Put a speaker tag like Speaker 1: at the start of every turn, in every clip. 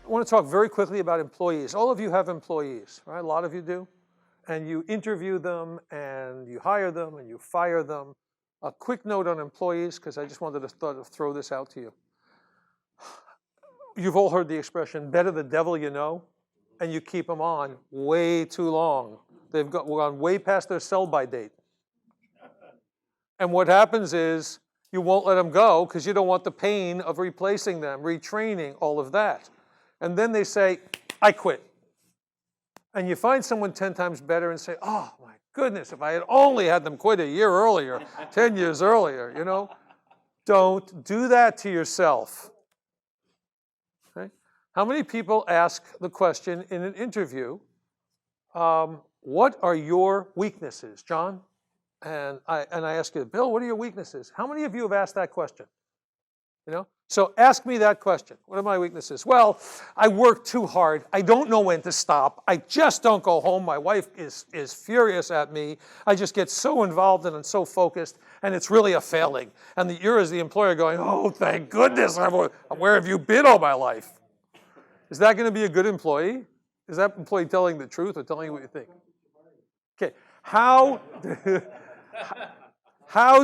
Speaker 1: I want to talk very quickly about employees. All of you have employees, right? A lot of you do. And you interview them, and you hire them, and you fire them. A quick note on employees, because I just wanted to throw this out to you. You've all heard the expression, better the devil you know, and you keep them on way too long. They've gone way past their sell-by date. And what happens is you won't let them go because you don't want the pain of replacing them, retraining, all of that. And then they say, I quit. And you find someone 10 times better and say, oh my goodness, if I had only had them quit a year earlier, 10 years earlier, you know. Don't do that to yourself. Okay? How many people ask the question in an interview, what are your weaknesses, John? And I ask you, Bill, what are your weaknesses? How many of you have asked that question? You know? So ask me that question. What are my weaknesses? Well, I work too hard. I don't know when to stop. I just don't go home. My wife is furious at me. I just get so involved and so focused, and it's really a failing. And you're, as the employer, going, oh, thank goodness, where have you been all my life? Is that going to be a good employee? Is that employee telling the truth or telling you what you think? Okay, how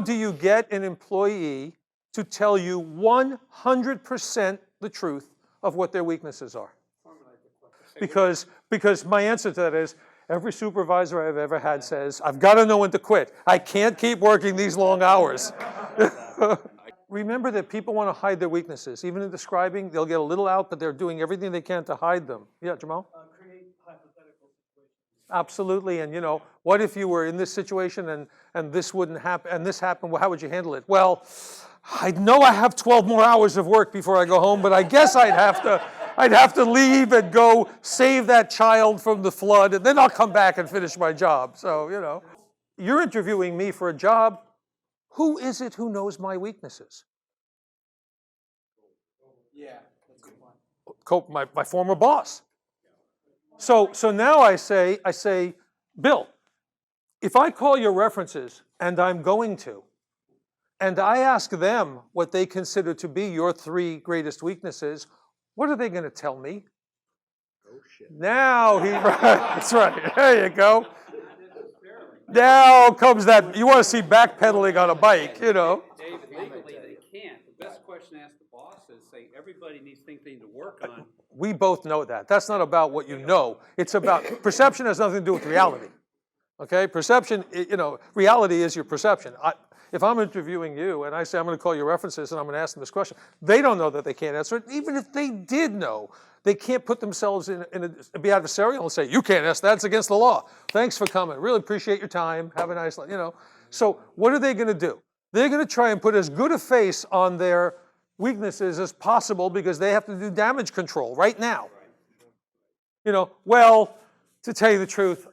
Speaker 1: do you get an employee to tell you 100% the truth of what their weaknesses are? Because my answer to that is, every supervisor I've ever had says, I've got to know when to quit. I can't keep working these long hours. Remember that people want to hide their weaknesses. Even in describing, they'll get a little out, but they're doing everything they can to hide them. Yeah, Jamal?
Speaker 2: Create hypothetical situations.
Speaker 1: Absolutely, and you know, what if you were in this situation and this wouldn't happen, and this happened, well, how would you handle it? Well, I know I have 12 more hours of work before I go home, but I guess I'd have to leave and go save that child from the flood, and then I'll come back and finish my job. So, you know, you're interviewing me for a job. Who is it who knows my weaknesses?
Speaker 2: Yeah, that's a good one.
Speaker 1: My former boss. So now I say, Bill, if I call your references, and I'm going to, and I ask them what they consider to be your 3 greatest weaknesses, what are they going to tell me?
Speaker 3: Oh, shit.
Speaker 1: Now that's right, there you go. Now comes that, you want to see backpedaling on a bike, you know.
Speaker 4: David, legally they can't. The best question to ask the boss is, say, everybody needs things they need to work on.
Speaker 1: We both know that. That's not about what you know. It's about, perception has nothing to do with reality. Okay, perception, you know, reality is your perception. If I'm interviewing you and I say I'm going to call your references and I'm going to ask them this question, they don't know that they can't answer it. Even if they did know, they can't put themselves be adversarial and say, you can't ask that, it's against the law. Thanks for coming, really appreciate your time, have a nice, you know. So what are they going to do? They're going to try and put as good a face on their weaknesses as possible because they have to do damage control right now. You know, well, to tell you the truth,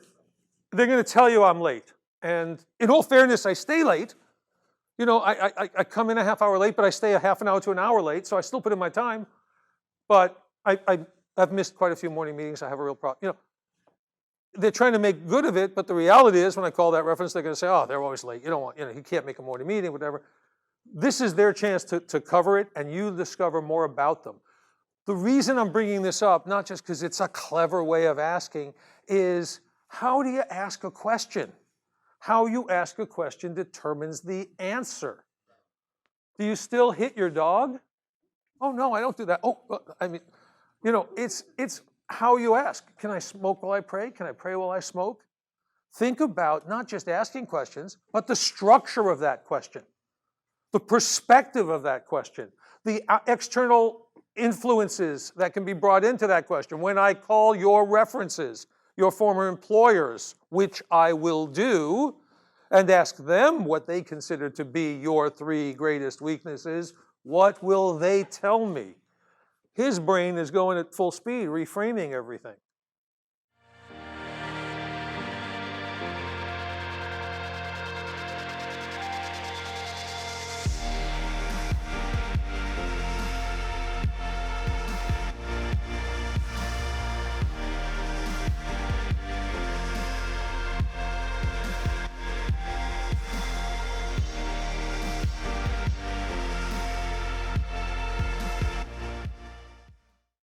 Speaker 1: they're going to tell you I'm late. And in all fairness, I stay late. You know, I come in a half hour late, but I stay a half an hour to an hour late, so I still put in my time. But I've missed quite a few morning meetings. I have a real problem. You know, they're trying to make good of it, but the reality is when I call that reference, they're going to say, oh, they're always late. You don't want, you know, he can't make a morning meeting, whatever. This is their chance to cover it, and you discover more about them. The reason I'm bringing this up, not just because it's a clever way of asking, is how do you ask a question? How you ask a question determines the answer. Do you still hit your dog? Oh, no, I don't do that. Oh, I mean, you know, it's how you ask. Can I smoke while I pray? Can I pray while I smoke? Think about not just asking questions, but the structure of that question, the perspective of that question, the external influences that can be brought into that question. When I call your references, your former employers, which I will do, and ask them what they consider to be your 3 greatest weaknesses, what will they tell me? His brain is going at full speed, reframing everything.